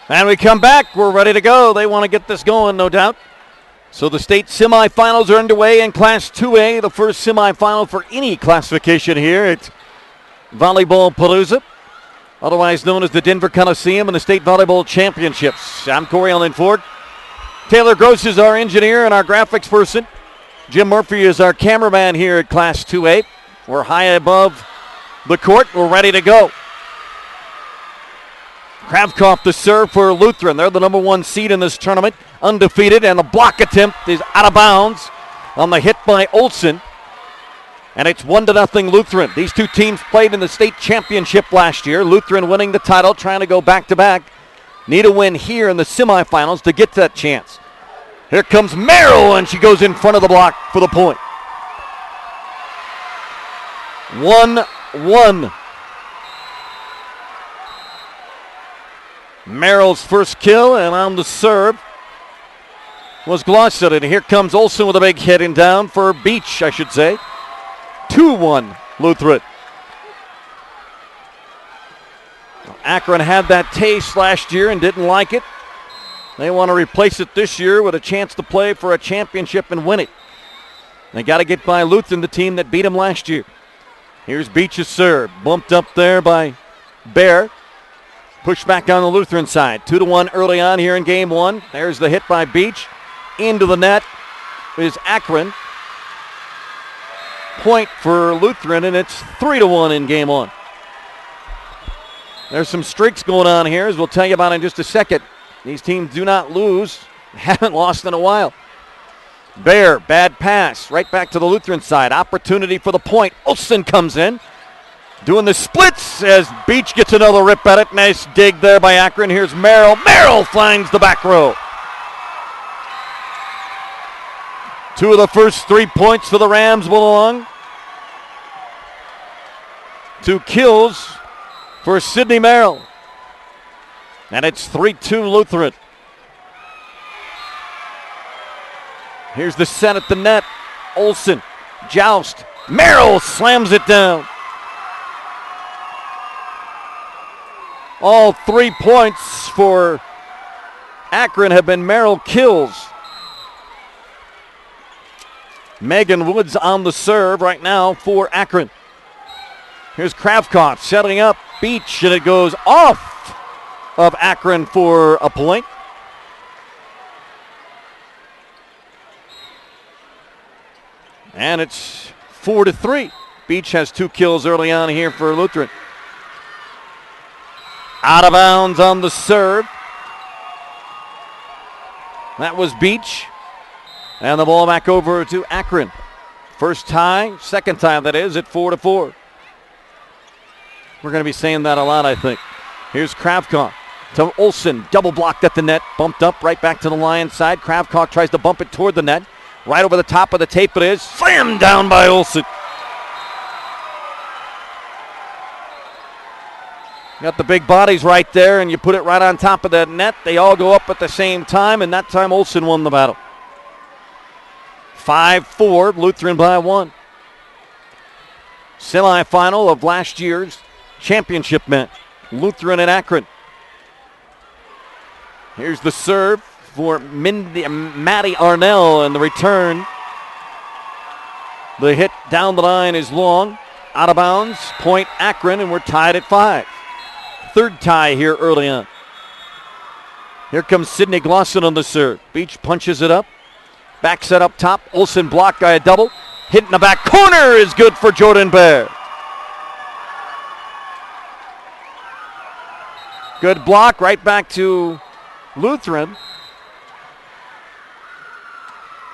And we come back. We're ready to go. They want to get this going, no doubt. So the state semifinals are underway in Class 2A, the first semifinal for any classification here at Volleyball Palooza, otherwise known as the Denver Coliseum and the State Volleyball Championships. I'm Corey Allen Ford. Taylor Gross is our engineer and our graphics person. Jim Murphy is our cameraman here at Class 2A. We're high above the court. We're ready to go. Kravkoff the serve for Lutheran. They're the number one seed in this tournament, undefeated, and the block attempt is out of bounds on the hit by Olsen. And it's 1-0 Lutheran. These two teams played in the state championship last year. Lutheran winning the title, trying to go back-to-back. Need a win here in the semifinals to get that chance. Here comes Merrill, and she goes in front of the block for the point. 1-1. Merrill's first kill, and on the serve was Glosson. And here comes Olsen with a big hit and down for Beach, I should say. 2-1 Lutheran. Akron had that taste last year and didn't like it. They want to replace it this year with a chance to play for a championship and win it. They got to get by Lutheran, the team that beat them last year. Here's Beach's serve. Bumped up there by Bear. Pushed back on the Lutheran side. 2-1 early on here in game one. There's the hit by Beach. Into the net is Akron. Point for Lutheran, and it's 3-1 in game one. There's some streaks going on here, as we'll tell you about in just a second. These teams do not lose. Haven't lost in a while. Bear, bad pass. Right back to the Lutheran side. Opportunity for the point. Olsen comes in. Doing the splits as Beach gets another rip at it. Nice dig there by Akron. Here's Merrill. Merrill finds the back row. Two of the first 3 points for the Rams belong. 2 kills for Sydney Merrill. And it's 3-2 Lutheran. Here's the set at the net. Olsen, joust. Merrill slams it down. All 3 points for Akron have been Merrill kills. Megan Woods on the serve right now for Akron. Here's Kravkoff setting up Beach, and it goes off of Akron for a point. And it's 4-3. Beach has 2 kills early on here for Lutheran. Out of bounds on the serve. That was Beach. And the ball back over to Akron. First tie, second time that is, at 4-4. We're going to be saying that a lot, I think. Here's Kravkoff to Olsen. Double blocked at the net. Bumped up right back to the Lions side. Kravkoff tries to bump it toward the net. Right over the top of the tape it is. Slammed down by Olsen. Got the big bodies right there, and you put it right on top of that net. They all go up at the same time, and that time Olsen won the battle. 5-4, Lutheran by 1. Semifinal of last year's championship match. Lutheran and Akron. Here's the serve for Maddie Arnell, and the return. The hit down the line is long. Out of bounds, point Akron, and we're tied at 5. Third tie here early on. Here comes Sydney Glosson on the serve. Beach punches it up. Back set up top. Olsen blocked by a double. Hit in the back corner is good for Jordan Bear. Good block right back to Lutheran.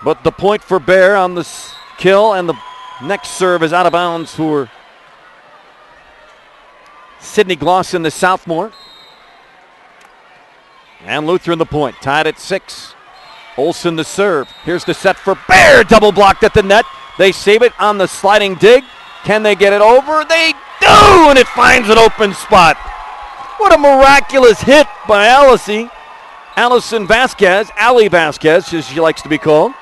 But the point for Bear on the kill, and the next serve is out of bounds for Sydney Glosson, the sophomore. And Lutheran the point, tied at 6. Olsen the serve. Here's the set for Bear. Double blocked at the net. They save it on the sliding dig. Can they get it over? They do, and it finds an open spot. What a miraculous hit by Allison Vasquez, Allie Vasquez, as she likes to be called.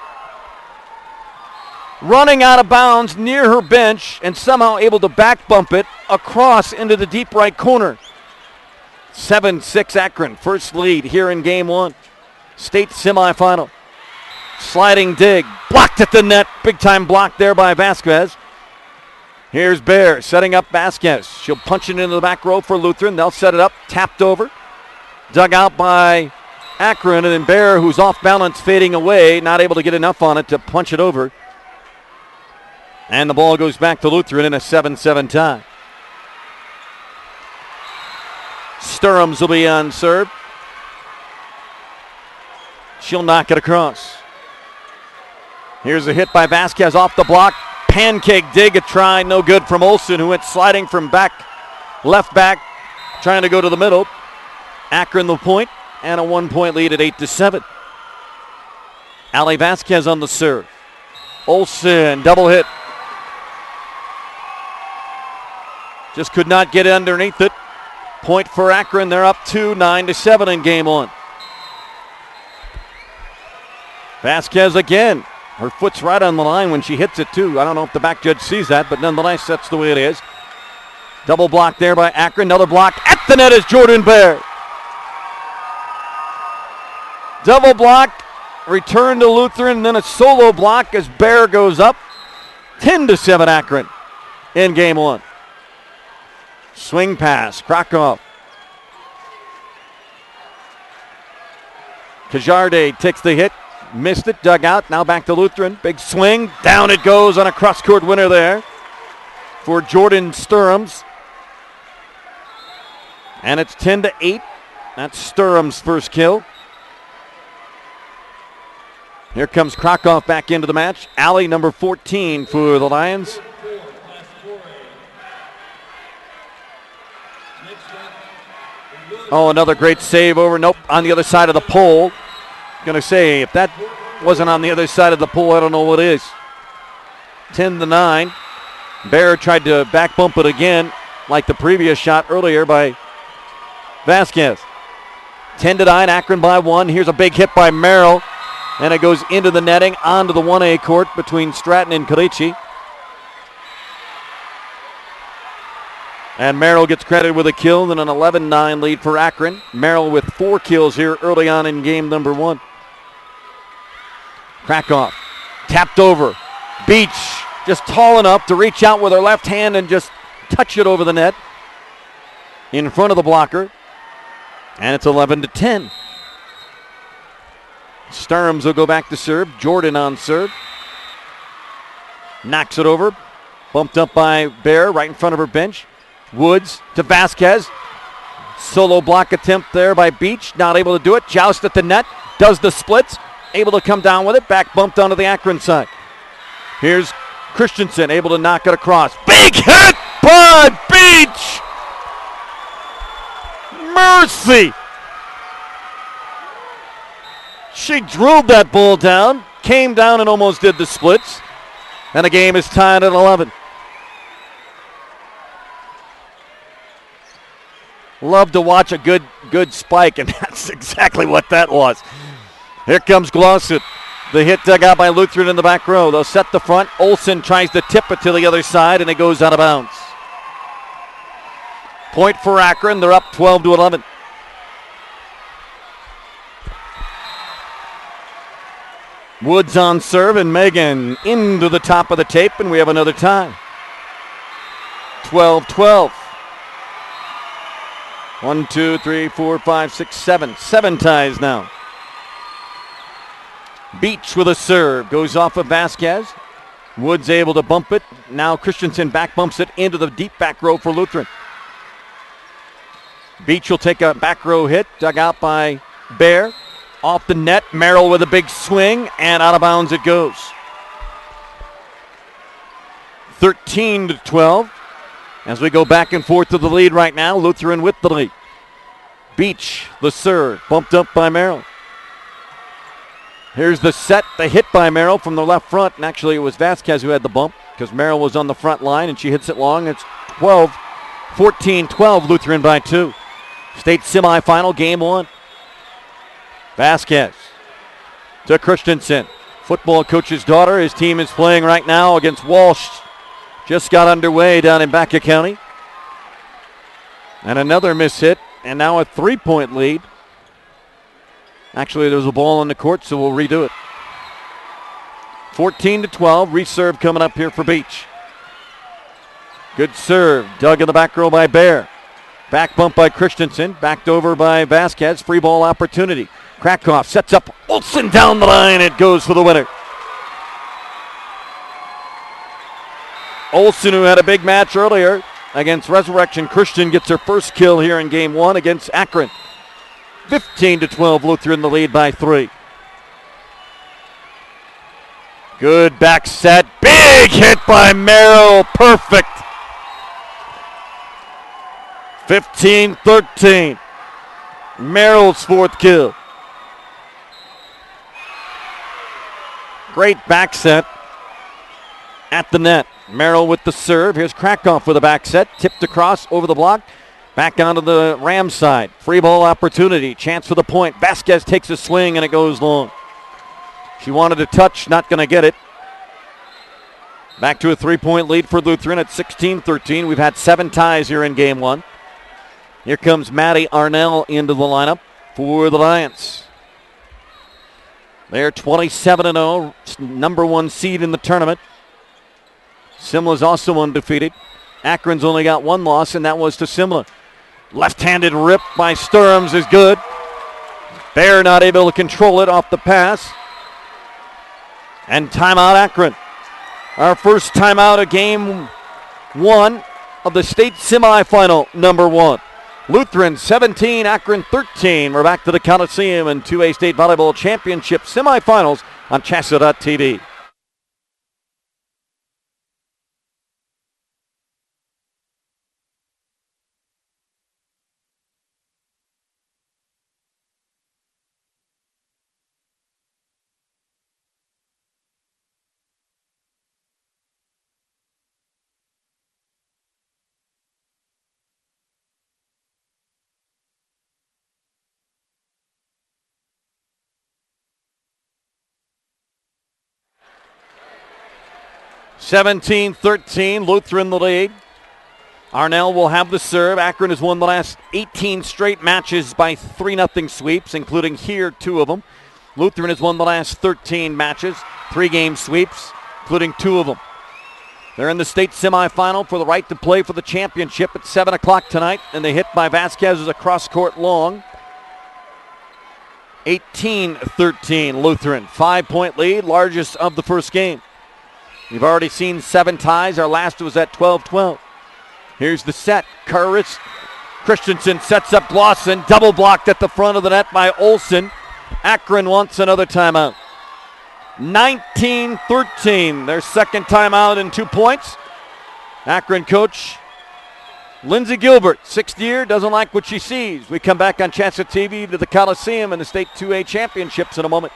Running out of bounds near her bench and somehow able to back bump it across into the deep right corner. 7-6 Akron, first lead here in game one. State semifinal. Sliding dig, blocked at the net. Big time block there by Vasquez. Here's Bear setting up Vasquez. She'll punch it into the back row for Lutheran. They'll set it up, tapped over. Dug out by Akron, and then Bear, who's off balance, fading away, not able to get enough on it to punch it over. And the ball goes back to Lutheran in a 7-7 tie. Sturms will be on serve. She'll knock it across. Here's a hit by Vasquez off the block. Pancake dig, a try, no good from Olsen, who went sliding from left back, trying to go to the middle. Akron the point, and a 1-point lead at 8-7. Ali Vasquez on the serve. Olsen, double hit. Just could not get underneath it. Point for Akron, they're up 2, 9-7 in game one. Vasquez again. Her foot's right on the line when she hits it, too. I don't know if the back judge sees that, but nonetheless, that's the way it is. Double block there by Akron. Another block at the net is Jordan Bear. Double block, return to Lutheran, and then a solo block as Bear goes up. 10-7 Akron in game one. Swing pass, Krakow. Cajarde takes the hit. Missed it, dug out, now back to Lutheran. Big swing, down it goes on a cross-court winner there for Jordan Sturms. And it's 10-8. That's Sturms' first kill. Here comes Krakow back into the match. Alley, number 14 for the Lions. Oh, another great save over. Nope, on the other side of the pole. Going to say, if that wasn't on the other side of the pole, I don't know what is. 10-9. Bear tried to back bump it again, like the previous shot earlier by Vasquez. 10-9, Akron by 1. Here's a big hit by Merrill, and it goes into the netting, onto the 1A court between Stratton and Kalichi. And Merrill gets credit with a kill, and an 11-9 lead for Akron. Merrill with 4 kills here early on in game number 1. Krakow tapped over. Beach just tall enough to reach out with her left hand and just touch it over the net in front of the blocker. And it's 11-10. Sturms will go back to serve. Jordan on serve. Knocks it over. Bumped up by Bear right in front of her bench. Woods to Vasquez. Solo block attempt there by Beach. Not able to do it. Joust at the net. Does the splits. Able to come down with it. Back bumped onto the Akron side. Here's Christensen able to knock it across. Big hit by Beach. Mercy. She drilled that ball down. Came down and almost did the splits. And the game is tied at 11. Love to watch a good spike, and that's exactly what that was. Here comes Glossett. The hit dug out by Lutheran in the back row. They'll set the front. Olsen tries to tip it to the other side, and it goes out of bounds. Point for Akron. They're up 12-11. Woods on serve, and Megan into the top of the tape, and we have another tie. 12-12. 1, 2, 3, 4, 5, 6, 7. 7 ties now. Beach with a serve. Goes off of Vasquez. Woods able to bump it. Now Christensen back bumps it into the deep back row for Lutheran. Beach will take a back row hit. Dug out by Bear. Off the net. Merrill with a big swing. And out of bounds it goes. 13-12. As we go back and forth to the lead right now, Lutheran with the lead. Beach, the serve, bumped up by Merrill. Here's the set, the hit by Merrill from the left front. And actually it was Vasquez who had the bump because Merrill was on the front line and she hits it long. It's 14-12, Lutheran by 2. State semifinal, game 1. Vasquez to Christensen. Football coach's daughter. His team is playing right now against Walsh. Just got underway down in Baca County. And another miss hit and now a 3-point lead. Actually, there's a ball on the court, so we'll redo it. 14-12, reserve coming up here for Beach. Good serve, dug in the back row by Bear. Back bump by Christensen, backed over by Vasquez, free ball opportunity. Krakoff sets up Olsen down the line, it goes for the winner. Olsen, who had a big match earlier against Resurrection Christian, gets her first kill here in game 1 against Akron. 15-12, Lutheran the lead by 3. Good back set, big hit by Merrill, perfect. 15-13, Merrill's 4th kill. Great back set at the net. Merrill with the serve. Here's Krakoff with a back set. Tipped across over the block. Back onto the Rams side. Free ball opportunity. Chance for the point. Vasquez takes a swing and it goes long. She wanted to touch. Not going to get it. Back to a 3-point lead for Lutheran at 16-13. We've had 7 ties here in game 1. Here comes Maddie Arnell into the lineup for the Lions. They're 27-0, number 1 seed in the tournament. Simla's also undefeated. Akron's only got 1 loss, and that was to Simla. Left-handed rip by Sturms is good. Bear not able to control it off the pass. And timeout Akron. Our first timeout of game 1 of the state semifinal number 1. Lutheran 17, Akron 13. We're back to the Coliseum and 2A State Volleyball Championship semifinals on CHSAA.tv. (17-13), Lutheran the lead. Arnell will have the serve. Akron has won the last 18 straight matches by 3-0 sweeps, including here 2 of them. Lutheran has won the last 13 matches, 3-game sweeps, including 2 of them. They're in the state semifinal for the right to play for the championship at 7 o'clock tonight, and the hit by Vasquez is a cross-court long. 18-13, Lutheran. 5-point lead, largest of the first game. We've already seen 7 ties. Our last was at 12-12. Here's the set. Christensen sets up Glosson. Double blocked at the front of the net by Olsen. Akron wants another timeout. 19-13. Their second timeout in 2 points. Akron coach Lindsey Gilbert, 6th year, doesn't like what she sees. We come back on CHSAA TV to the Coliseum and the State 2A Championships in a moment.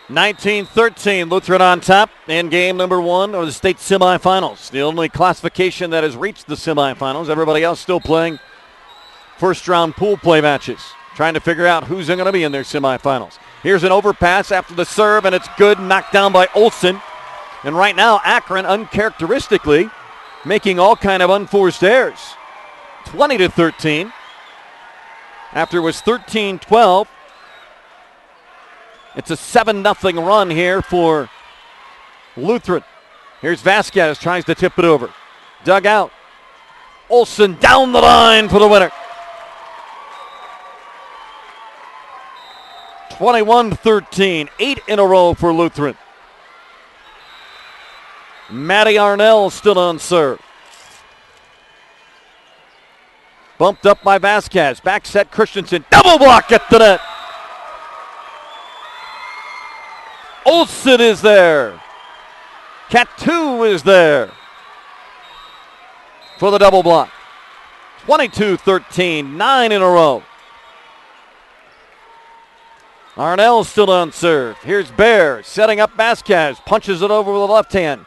(19-13), Lutheran on top in game number 1 of the state semifinals. The only classification that has reached the semifinals. Everybody else still playing first-round pool play matches, trying to figure out who's going to be in their semifinals. Here's an overpass after the serve, and it's good, knocked down by Olsen. And right now, Akron, uncharacteristically, making all kind of unforced errors. 20-13. After it was 13-12. It's a 7-0 run here for Lutheran. Here's Vasquez, tries to tip it over. Dug out. Olsen down the line for the winner. 21-13, 8 in a row for Lutheran. Maddie Arnell still on serve. Bumped up by Vasquez. Back set Christensen. Double block at the net. Olsen is there. Cat 2 is there for the double block. 22-13, 9 in a row. Arnell still on serve. Here's Bear setting up Vasquez. Punches it over with the left hand.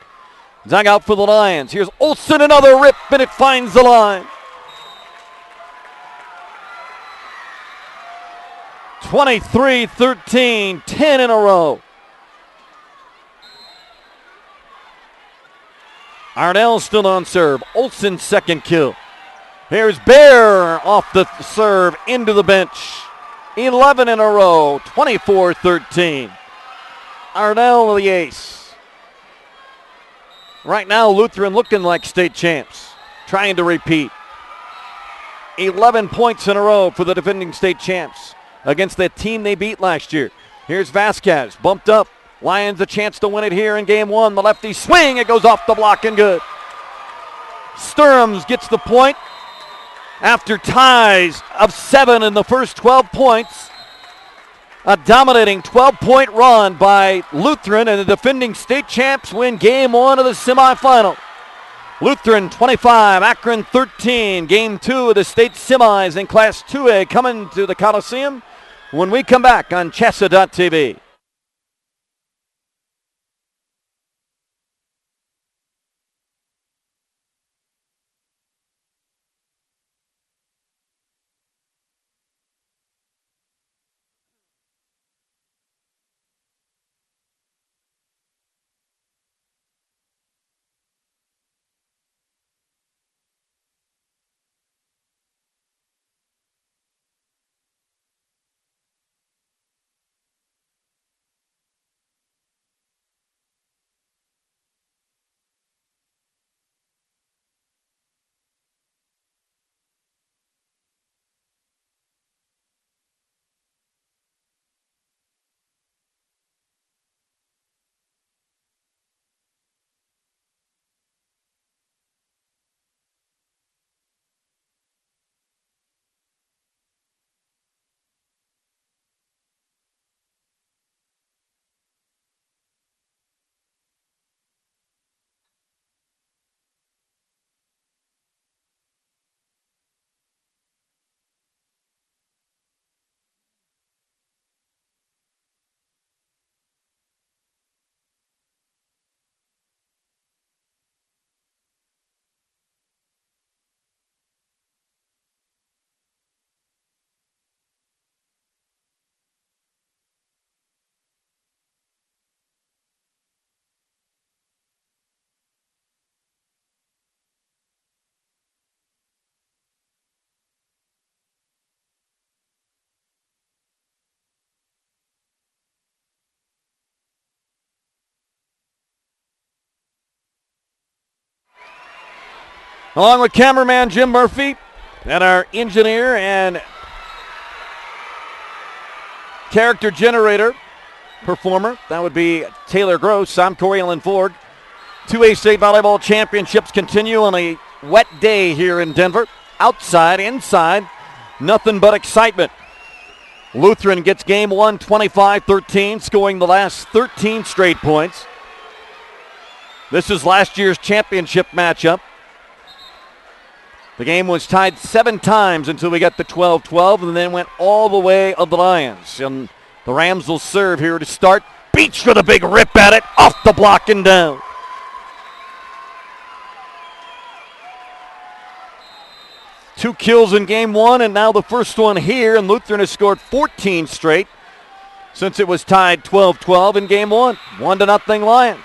Dug out for the Lions. Here's Olsen, another rip, and it finds the line. 23-13, 10 in a row. Arnell still on serve. Olsen's second kill. Here's Bear off the serve into the bench. 11 in a row, 24-13. Arnell the ace. Right now, Lutheran looking like state champs, trying to repeat. 11 points in a row for the defending state champs against that team they beat last year. Here's Vasquez, bumped up. Lions a chance to win it here in game one. The lefty swing, it goes off the block and good. Sturms gets the point after ties of 7 in the first 12 points. A dominating 12-point run by Lutheran, and the defending state champs win game one of the semifinal. Lutheran 25, Akron 13. Game two of the state semis in Class 2A coming to the Coliseum when we come back on CHSAA.tv. Along with cameraman Jim Murphy and our engineer and character generator performer, that would be Taylor Gross. I'm Corey Allen Ford. 2A State Volleyball Championships continue on a wet day here in Denver. Outside, inside, nothing but excitement. Lutheran gets game one 25-13, scoring the last 13 straight points. This is last year's championship matchup. The game was tied 7 times until we got to 12-12 and then went all the way of the Lions. And the Rams will serve here to start. Beach with a big rip at it, off the block and down. Two kills in game one, and now the first one here, and Lutheran has scored 14 straight since it was tied 12-12 in game one. 1-0 Lions.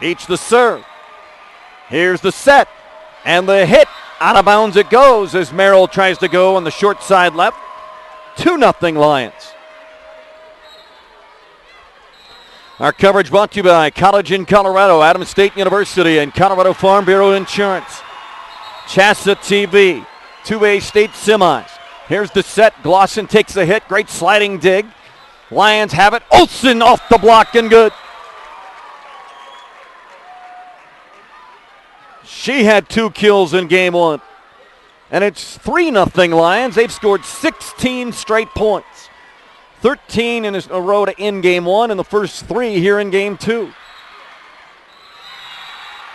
Each the serve. Here's the set. And the hit, out of bounds it goes as Merrill tries to go on the short side left. 2-0 Lions. Our coverage brought to you by College in Colorado, Adams State University, and Colorado Farm Bureau Insurance. CHSAA TV, 2A State Semis. Here's the set. Glosson takes the hit. Great sliding dig. Lions have it. Olsen off the block and good. She had 2 kills in game one. And it's 3-0 Lions. They've scored 16 straight points. 13 in a row to end game one, and the first 3 here in game two.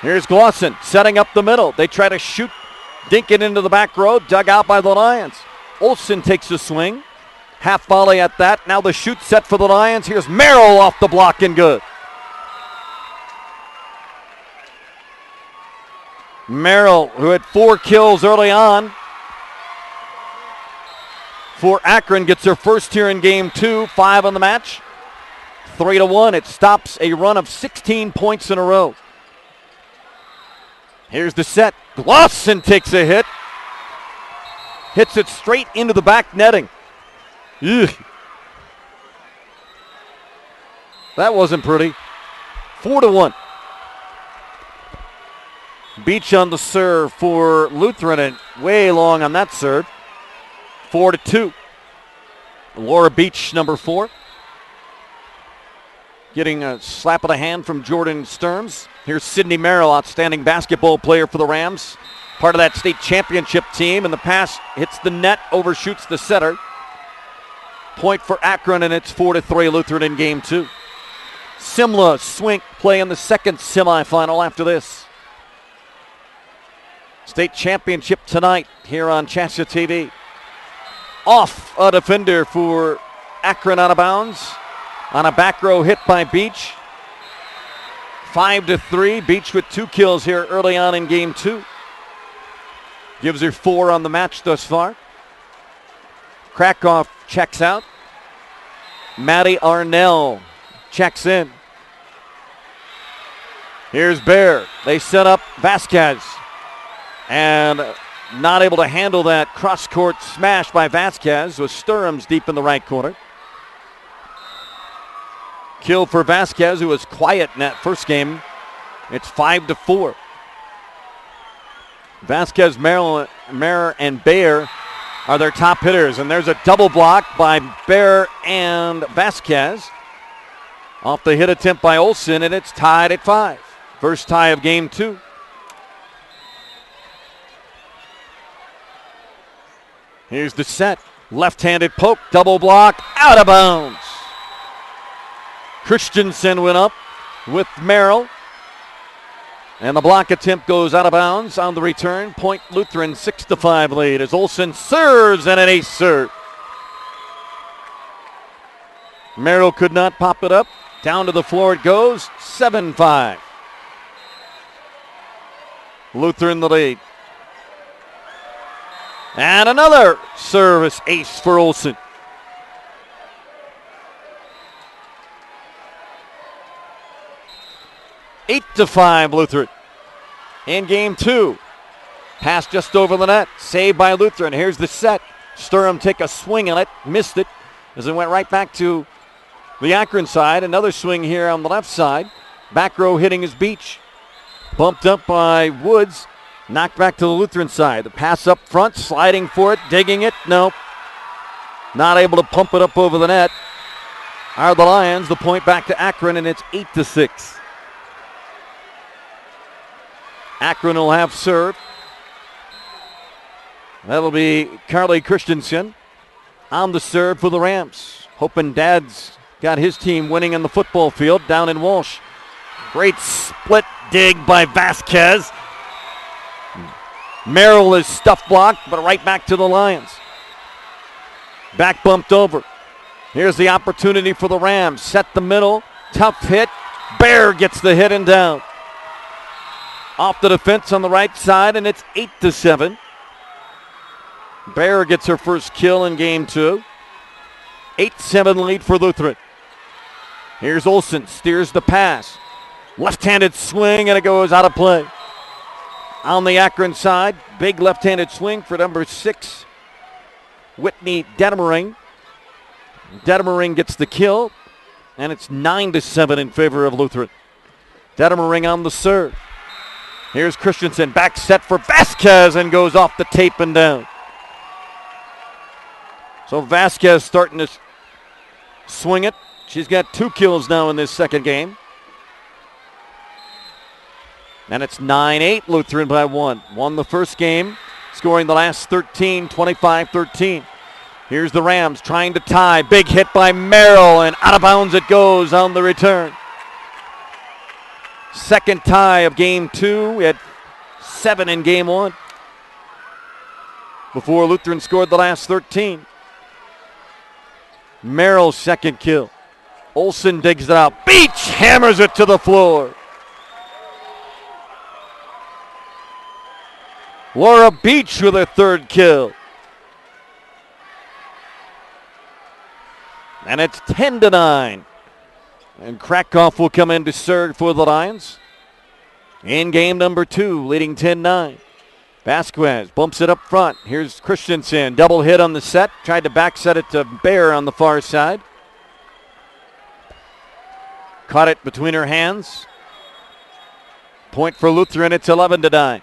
Here's Glosson setting up the middle. They try to shoot Dinking into the back row, dug out by the Lions. Olsen takes a swing. Half volley at that. Now the shoot set for the Lions. Here's Merrill off the block and good. Merrill, who had 4 kills early on for Akron, gets her first here in game 2, 5 on the match. 3-1. It stops a run of 16 points in a row. Here's the set. Lawson takes a hit. Hits it straight into the back netting. Ugh. That wasn't pretty. 4-1. Beach on the serve for Lutheran, and way long on that serve. 4-2. Laura Beach, number 4. Getting a slap of the hand from Jordan Sturms. Here's Sydney Merrill, outstanding basketball player for the Rams. Part of that state championship team, and the pass hits the net, overshoots the setter. Point for Akron, and it's 4-3 Lutheran in game 2. Simla Swink play in the second semifinal after this. State championship tonight here on CHSAA TV. Off a defender for Akron out of bounds on a back row hit by Beach. 5-3. Beach with 2 kills here early on in game 2. Gives her 4 on the match thus far. Krakoff checks out. Maddie Arnell checks in. Here's Bear. They set up Vasquez. And not able to handle that cross-court smash by Vasquez with Sturms deep in the right corner. Kill for Vasquez, who was quiet in that first game. It's 5-4. Vasquez, Merrill, and Bayer are their top hitters. And there's a double block by Bayer and Vasquez. Off the hit attempt by Olsen, and it's tied at 5. First tie of game 2. Here's the set. Left-handed poke, double block, out of bounds. Christensen went up with Merrill. And the block attempt goes out of bounds on the return. Point Lutheran 6-5 lead as Olsen serves and an ace serve. Merrill could not pop it up. Down to the floor it goes. 7-5. Lutheran the lead. And another service ace for Olsen. Eight to 5 Lutheran. In game 2. Pass just over the net. Saved by Lutheran. Here's the set. Sturm take a swing on it. Missed it as it went right back to the Akron side. Another swing here on the left side. Back row hitting his Beach. Bumped up by Woods. Knocked back to the Lutheran side. The pass up front, sliding for it, digging it. Nope. Not able to pump it up over the net. Are the Lions. The point back to Akron, and it's 8-6. Akron will have serve. That'll be Carly Christensen on the serve for the Rams. Hoping Dad's got his team winning in the football field down in Walsh. Great split dig by Vasquez. Merrill is stuff blocked, but right back to the Lions. Back bumped over. Here's the opportunity for the Rams. Set the middle. Tough hit. Bear gets the hit and down. Off the defense on the right side, and it's 8-7. Bear gets her first kill in game 2. 8-7 lead for Lutheran. Here's Olsen. Steers the pass. Left-handed swing, and it goes out of play. On the Akron side, big left-handed swing for number 6, Whitney Dedemering. Dedemering gets the kill, and it's 9-7 in favor of Lutheran. Dedemering on the serve. Here's Christensen, back set for Vasquez, and goes off the tape and down. So Vasquez starting to swing it. She's got 2 kills now in this second game. And it's 9-8, Lutheran by 1. Won the first game, scoring the last 13, 25-13. Here's the Rams trying to tie. Big hit by Merrill, and out of bounds it goes on the return. Second tie of game 2. We had 7 in game 1. before Lutheran scored the last 13. Merrill's second kill. Olsen digs it out. Beach hammers it to the floor. Laura Beach with her third kill. And it's 10-9. And Krakow will come in to serve for the Lions in game number 2, leading 10-9. Vasquez bumps it up front. Here's Christensen. Double hit on the set. Tried to back set it to Bear on the far side. Caught it between her hands. Point for Lutheran. It's 11-9.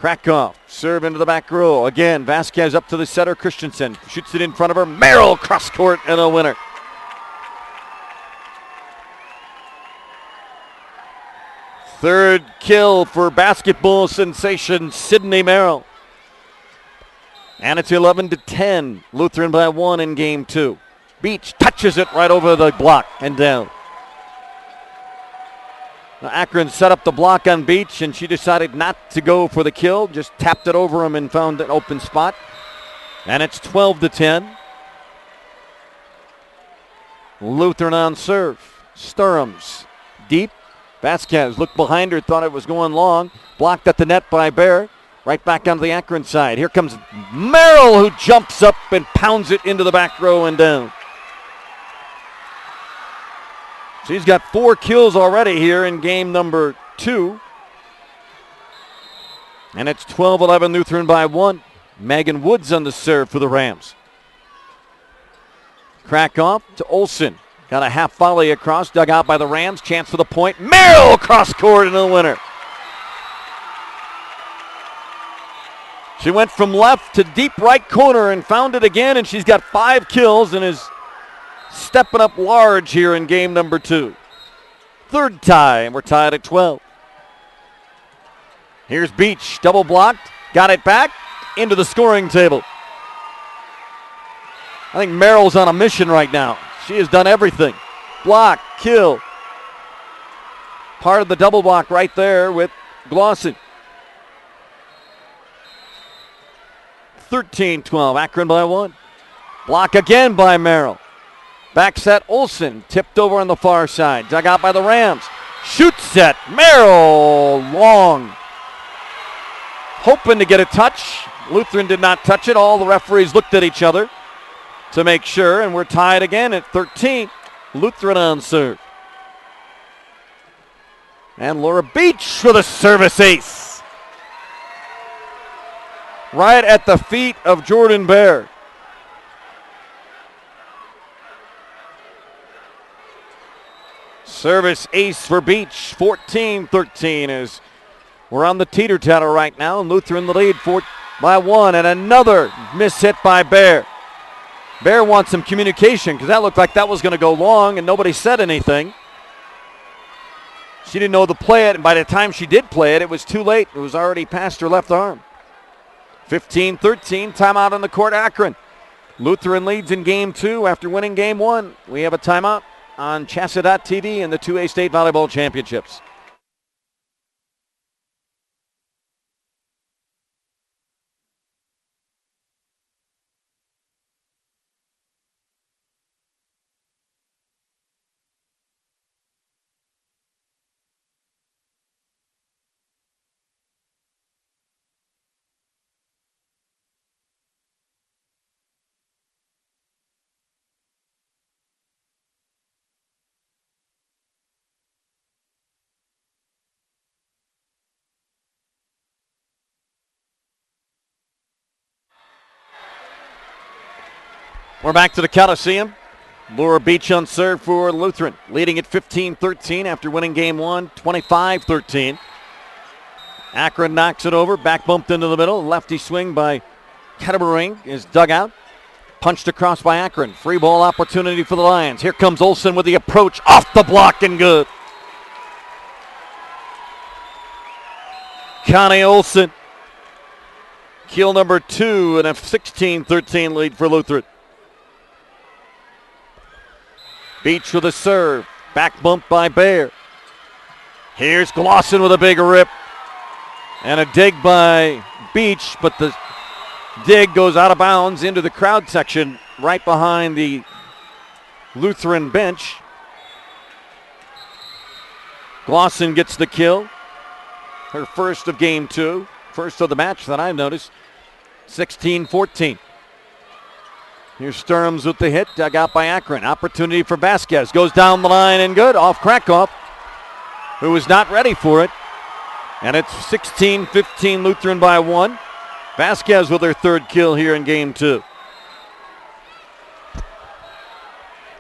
Krakow serve into the back row. Again, Vasquez up to the setter. Christensen shoots it in front of her. Merrill cross court and a winner. Third kill for basketball sensation Sydney Merrill. And it's 11-10. Lutheran by 1 in game 2. Beach touches it right over the block and down. Now Akron set up the block on Beach, and she decided not to go for the kill. Just tapped it over him and found an open spot. And it's 12-10. Lutheran on serve. Sturms deep. Vasquez looked behind her, thought it was going long. Blocked at the net by Bear. Right back onto the Akron side. Here comes Merrill, who jumps up and pounds it into the back row and down. She's got 4 kills already here in game number 2. And it's 12-11 Lutheran by 1. Megan Woods on the serve for the Rams. Krakow to Olsen. Got a half volley across, dug out by the Rams. Chance for the point. Merrill cross court and the winner. She went from left to deep right corner and found it again, and she's got 5 kills and is stepping up large here in game number 2. Third tie, and we're tied at 12. Here's Beach, double blocked, got it back, into the scoring table. I think Merrill's on a mission right now. She has done everything. Block, kill. Part of the double block right there with Glosson. 13-12, Akron by 1. Block again by Merrill. Back set, Olsen, tipped over on the far side. Dug out by the Rams. Shoot set, Merrill, long. Hoping to get a touch. Lutheran did not touch it. All the referees looked at each other to make sure, and we're tied again at 13. Lutheran on serve. And Laura Beach for the service ace. Right at the feet of Jordan Bear. Service ace for Beach, 14-13 as we're on the teeter-totter right now. And Lutheran the lead by 1, and another miss hit by Bear. Bear wants some communication because that looked like that was going to go long and nobody said anything. She didn't know to play it, and by the time she did play it, it was too late. It was already past her left arm. 15-13, timeout on the court, Akron. Lutheran leads in game 2 after winning game 1. We have a timeout on CHSAA.tv and the 2A State Volleyball Championships. We're back to the Coliseum. Laura Beach on serve for Lutheran, leading at 15-13 after winning game 1, 25-13. Akron knocks it over, back bumped into the middle. Lefty swing by Kettermering is dug out. Punched across by Akron. Free ball opportunity for the Lions. Here comes Olsen with the approach, off the block and good. Connie Olsen. Kill number 2 and a 16-13 lead for Lutheran. Beach with a serve. Back bump by Bear. Here's Glosson with a big rip. And a dig by Beach, but the dig goes out of bounds into the crowd section right behind the Lutheran bench. Glosson gets the kill. Her first of game 2. First of the match that I've noticed. 16-14. Here's Sturms with the hit. Dug out by Akron. Opportunity for Vasquez. Goes down the line and good. Off Krakow, who was not ready for it. And it's 16-15 Lutheran by 1. Vasquez with her third kill here in game 2.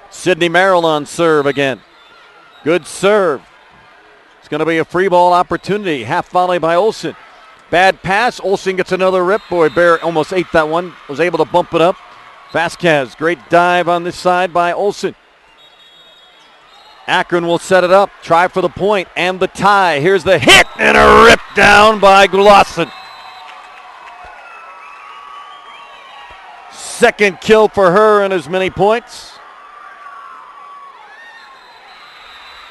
Sydney Merrill on serve again. Good serve. It's going to be a free ball opportunity. Half volley by Olsen. Bad pass. Olsen gets another rip. Boy, Bear almost ate that one. Was able to bump it up. Vasquez, great dive on this side by Olsen. Akron will set it up. Try for the point and the tie. Here's the hit and a rip down by Glosson. Second kill for her and as many points.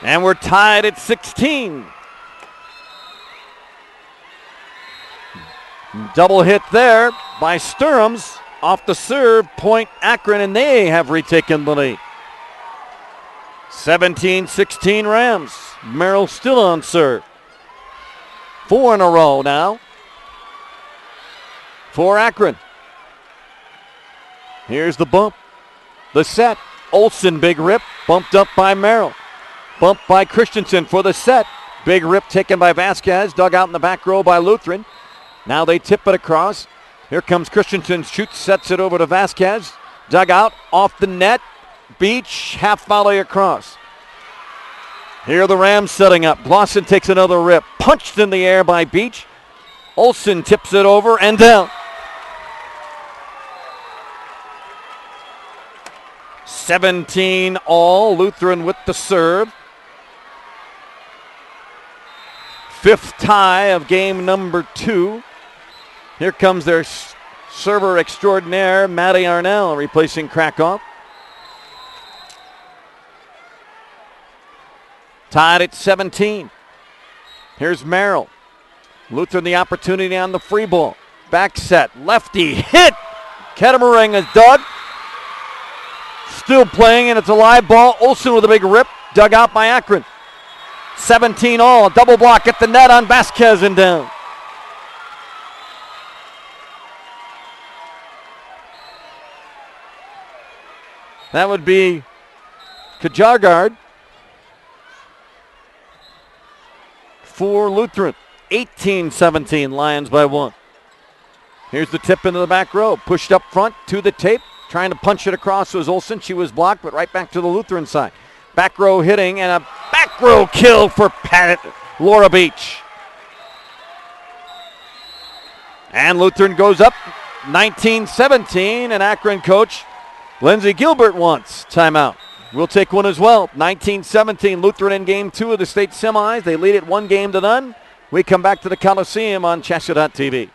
And we're tied at 16. Double hit there by Sturms. Off the serve, point Akron, and they have retaken the lead. 17-16 Rams. Merrill still on serve. 4 in a row now for Akron. Here's the bump. The set. Olsen, big rip. Bumped up by Merrill. Bumped by Christensen for the set. Big rip taken by Vasquez. Dug out in the back row by Lutheran. Now they tip it across. Here comes Christensen. Shoots, sets it over to Vasquez. Dug out, off the net. Beach, half volley across. Here are the Rams setting up. Glosson takes another rip. Punched in the air by Beach. Olsen tips it over and down. 17 all. Lutheran with the serve. 5th tie of game number 2. Here comes their server extraordinaire, Maddie Arnell, replacing Krakow. Tied at 17. Here's Merrill. Lutheran the opportunity on the free ball. Back set, lefty hit. Kettemerang is dug. Still playing, and it's a live ball. Olsen with a big rip, dug out by Akron. 17 all, double block at the net on Vasquez and down. That would be Kajargard for Lutheran. 18-17, Lions by 1. Here's the tip into the back row. Pushed up front to the tape. Trying to punch it across was Olsen. She was blocked, but right back to the Lutheran side. Back row hitting and a back row kill for Laura Beach. And Lutheran goes up 19-17, and Akron coach Lindsey Gilbert wants timeout. We'll take one as well. 19-17, Lutheran in game 2 of the state semis. They lead it 1-0. We come back to the Coliseum on CHSAA.tv.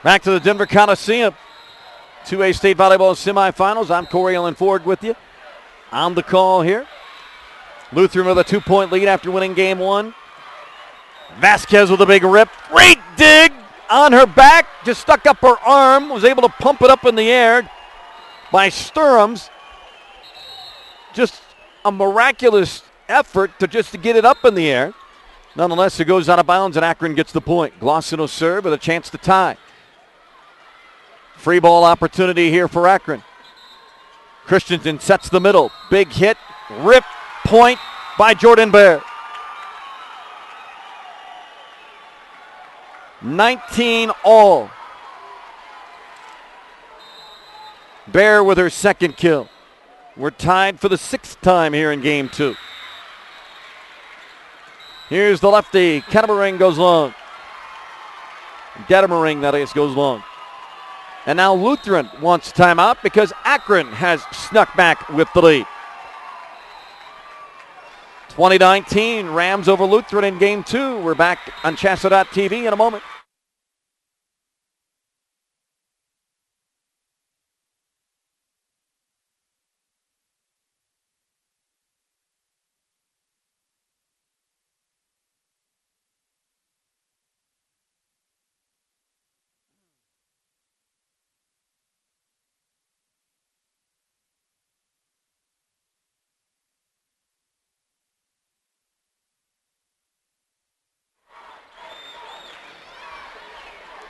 Back to the Denver Coliseum. 2A state volleyball semifinals. I'm Corey Ellen Ford with you on the call here. Lutheran with a 2-point lead after winning game 1. Vasquez with a big rip. Great dig on her back. Just stuck up her arm. Was able to pump it up in the air by Sturms. Just a miraculous effort to get it up in the air. Nonetheless, it goes out of bounds and Akron gets the point. Glosson will serve with a chance to tie. Free ball opportunity here for Akron. Christensen sets the middle. Big hit. Rip. Point by Jordan Bear. 19 all. Bear with her second kill. We're tied for the 6th time here in game 2. Here's the lefty. Gedemering goes long. Gedemering, that is, goes long. And now Lutheran wants timeout because Akron has snuck back with the lead. 2019, Rams over Lutheran in game 2. We're back on CHSAA.tv in a moment.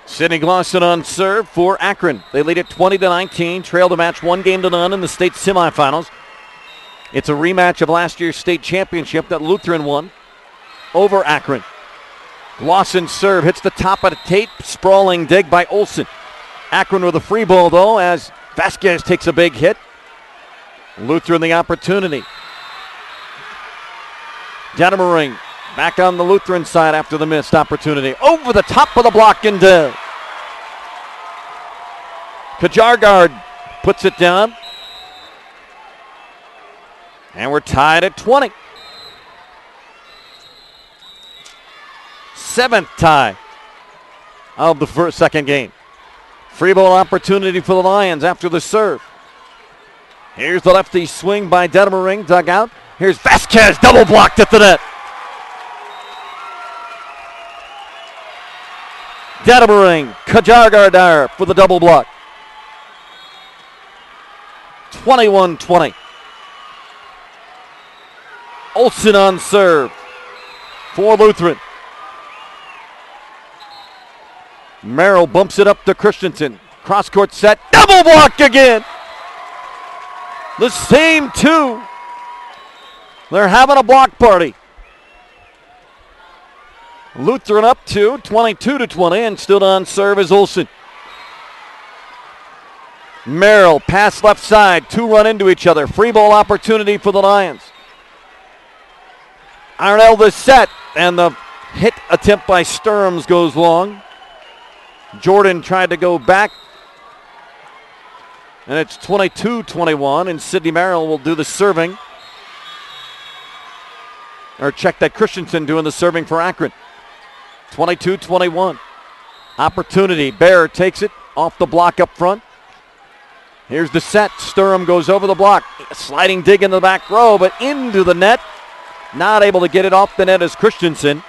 Sidney Glosson on serve for Akron. They lead at 20-19, trail the match 1-0 in the state semifinals. It's a rematch of last year's state championship that Lutheran won over Akron. Glosson's serve hits the top of the tape, sprawling dig by Olsen. Akron with a free ball though as Vasquez takes a big hit. Lutheran the opportunity. Gedemering back on the Lutheran side after the missed opportunity. Over the top of the block and down. Kajargard puts it down. And we're tied at 20. 7th tie of the second game. Free ball opportunity for the Lions after the serve. Here's the lefty swing by Gedemering, dug out. Here's Vasquez, double blocked at the net. Gedemering, Kajargard for the double block. 21-20. Olsen on serve for Lutheran. Merrill bumps it up to Christensen. Cross-court set, double block again. The same two. They're having a block party. Lutheran up to 22-20 and still on serve is Olsen. Merrill, pass left side, two run into each other. Free ball opportunity for the Lions. Arnell the set, and the hit attempt by Sturms goes long. Jordan tried to go back, and it's 22-21, and Sidney Merrill will do the serving. Or check that Christensen doing the serving for Akron. 22-21. Opportunity. Bear takes it off the block up front. Here's the set. Sturm goes over the block. Sliding dig in the back row, but into the net. Not able to get it off the net as Christensen.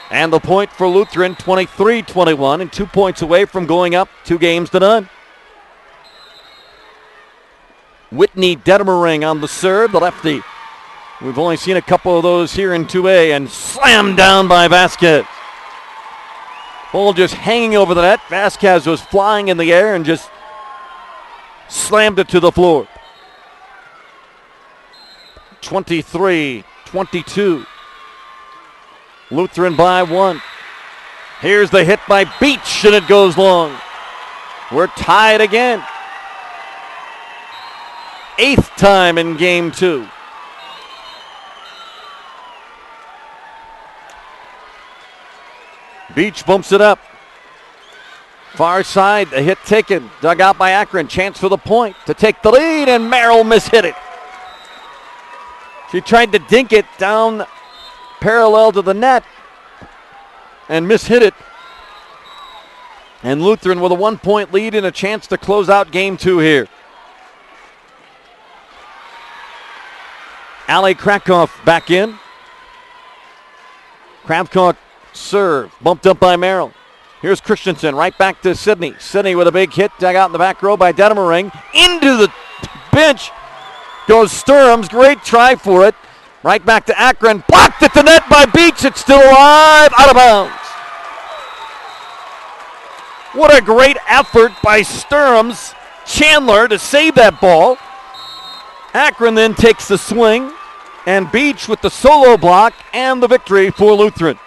And the point for Lutheran, 23-21, and 2 points away from going up 2-0. Whitney Gedemering on the serve, the lefty. We've only seen a couple of those here in 2A, and slammed down by Vasquez. Ball just hanging over the net. Vasquez was flying in the air and just slammed it to the floor. 23-22. Lutheran by 1. Here's the hit by Beach, and it goes long. We're tied again. 8th time in game 2. Beach bumps it up. Far side, the hit taken. Dug out by Akron. Chance for the point to take the lead, and Merrill mishit it. She tried to dink it down parallel to the net and mishit it. And Lutheran with a 1-point lead and a chance to close out game 2 here. Ali Krakoff back in. Krakoff serve, bumped up by Merrill. Here's Christensen, right back to Sidney. Sidney with a big hit, dug out in the back row by Gedemering. Into the bench goes Sturms, great try for it. Right back to Akron, blocked at the net by Beach. It's still alive, out of bounds. What a great effort by Sturms Chandler to save that ball. Akron then takes the swing, and Beach with the solo block and the victory for Lutheran.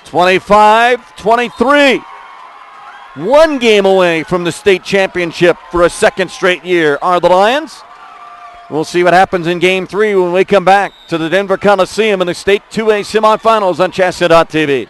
25-23. One game away from the state championship for a second straight year are the Lions. We'll see what happens in Game 3 when we come back to the Denver Coliseum in the State 2A semifinals on CHSAA.tv.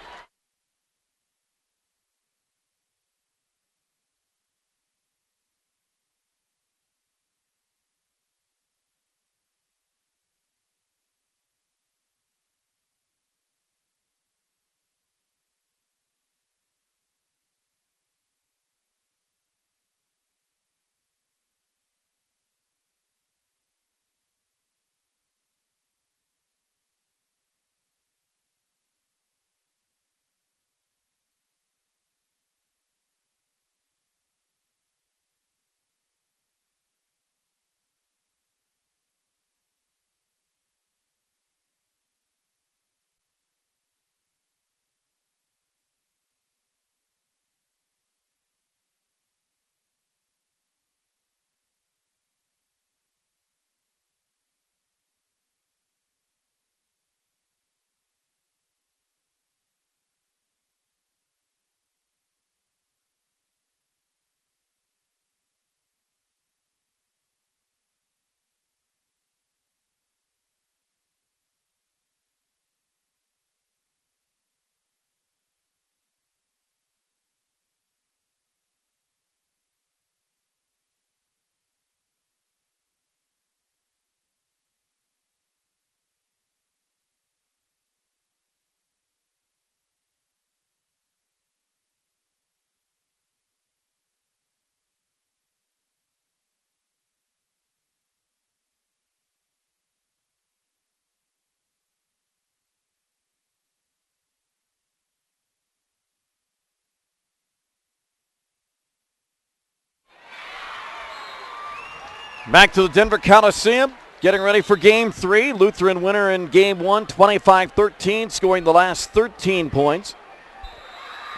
Back to the Denver Coliseum, getting ready for Game 3. Lutheran winner in Game 1, 25-13, scoring the last 13 points.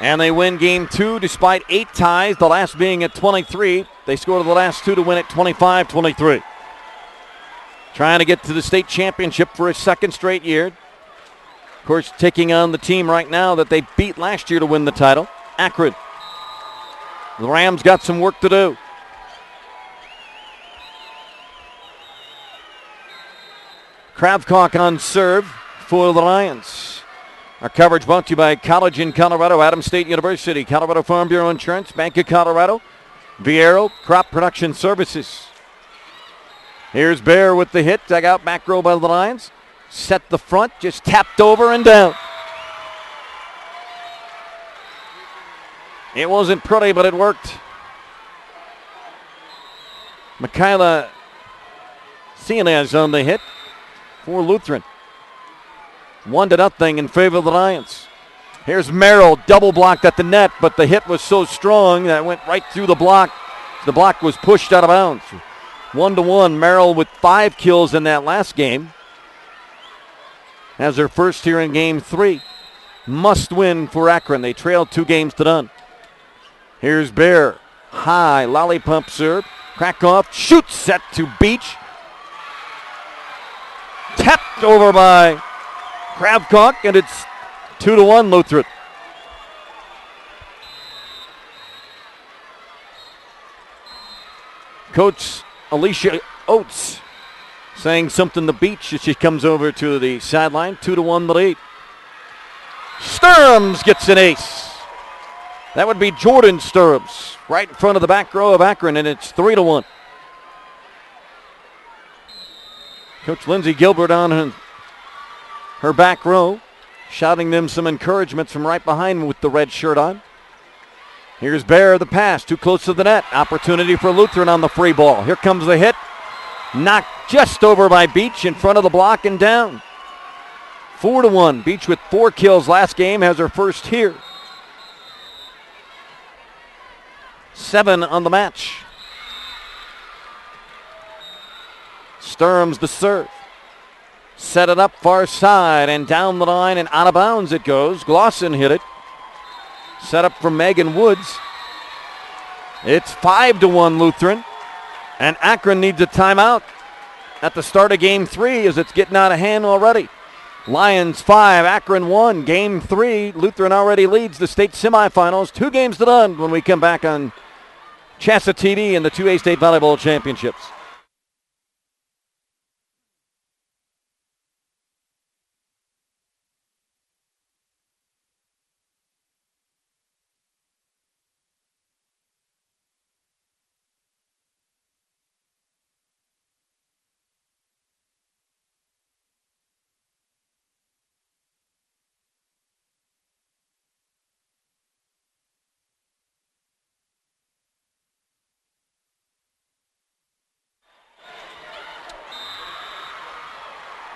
And they win Game 2 despite 8 ties, the last being at 23. They scored the last 2 to win at 25-23. Trying to get to the state championship for a second straight year. Of course, taking on the team right now that they beat last year to win the title, Akron. The Rams got some work to do. Kravkok on serve for the Lions. Our coverage brought to you by College in Colorado, Adams State University, Colorado Farm Bureau Insurance, Bank of Colorado, Viero Crop Production Services. Here's Bear with the hit, dug out back row by the Lions. Set the front, just tapped over and down. It wasn't pretty, but it worked. Michaela Cianez on the hit for Lutheran. 1-0 in favor of the Lions. Here's Merrill, double blocked at the net, but the hit was so strong that it went right through the block. The block was pushed out of bounds. 1-1, Merrill with 5 kills in that last game. Has her first here in Game 3. Must win for Akron. They trailed 2-0. Here's Bear, high lollipop serve. Krakoff shoots, set to Beach. Tapped over by Kravkok, and it's 2-1 Lutheran. Coach Alicia Oates saying something to Beach as she comes over to the sideline. 2-1 the lead. Sturms gets an ace. That would be Jordan Sturms right in front of the back row of Akron, and it's 3-1. Coach Lindsay Gilbert on her back row, shouting them some encouragement from right behind with the red shirt on. Here's Bear, the pass, too close to the net. Opportunity for Lutheran on the free ball. Here comes the hit. Knocked just over by Beach in front of the block and down. 4-1. Beach with 4 kills last game has her first here. 7 on the match. Sturms the serve. Set it up far side and down the line and out of bounds it goes. Glosson hit it. Set up for Megan Woods. It's 5-1 Lutheran. And Akron needs a timeout at the start of Game 3 as it's getting out of hand already. Lions 5, Akron 1. Game 3, Lutheran already leads the state semifinals. 2 games to none when we come back on CHSAA TV and the 2A State Volleyball Championships.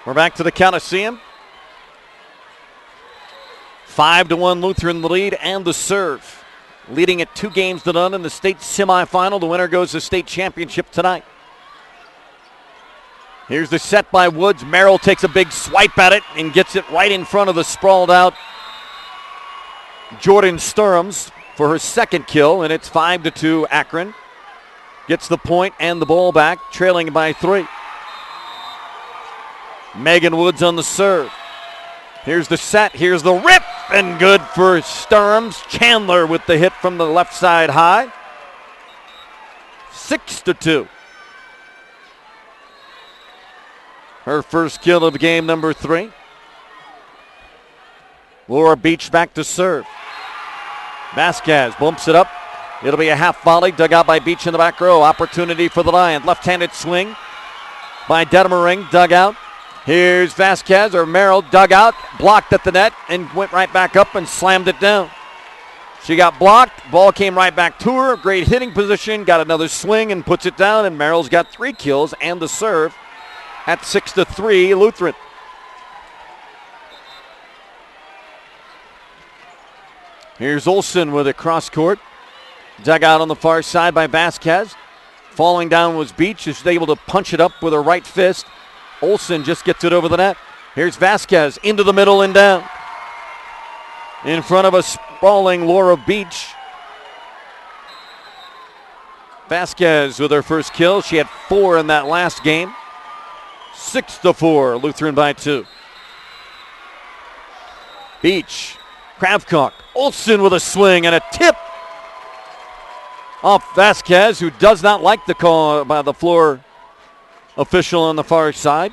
We're back to the Coliseum. 5-1 Lutheran the lead and the serve. Leading at 2 games to none in the state semifinal. The winner goes to state championship tonight. Here's the set by Woods. Merrill takes a big swipe at it and gets it right in front of the sprawled out Jordan Sturms for her second kill, and it's 5-2 Akron. Gets the point and the ball back, trailing by 3. Megan Woods on the serve. Here's the set. Here's the rip. And good for Sturms. Chandler with the hit from the left side high. 6-2. Her first kill of game number 3. Laura Beach back to serve. Vasquez bumps it up. It'll be a half volley dug out by Beach in the back row. Opportunity for the Lions. Left-handed swing by Detmering. Dug out. Here's Vasquez, or Merrill, dug out, blocked at the net, and went right back up and slammed it down. She got blocked. Ball came right back to her. Great hitting position. Got another swing and puts it down, and Merrill's got 3 kills and the serve at 6-3 Lutheran. Here's Olsen with it cross court. Dug out on the far side by Vasquez. Falling down was Beach. She's able to punch it up with her right fist. Olsen just gets it over the net. Here's Vasquez into the middle and down. In front of a sprawling Laura Beach. Vasquez with her first kill. She had 4 in that last game. 6-4, Lutheran by 2. Beach, Kravkok, Olsen with a swing and a tip off Vasquez, who does not like the call by the floor official on the far side.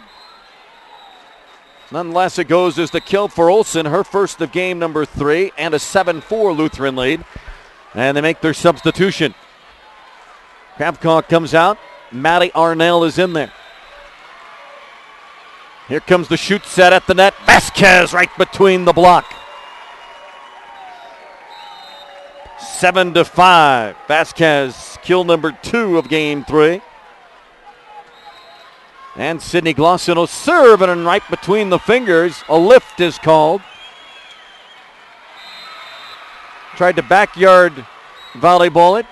Nonetheless, it goes as the kill for Olsen, her first of game number 3, and a 7-4 Lutheran lead. And they make their substitution. Kravkok comes out. Maddie Arnell is in there. Here comes the shoot set at the net. Vasquez right between the block. 7-5. Vasquez, kill number 2 of game 3. And Sydney Glosson will serve, and right between the fingers, a lift is called. Tried to backyard volleyball it.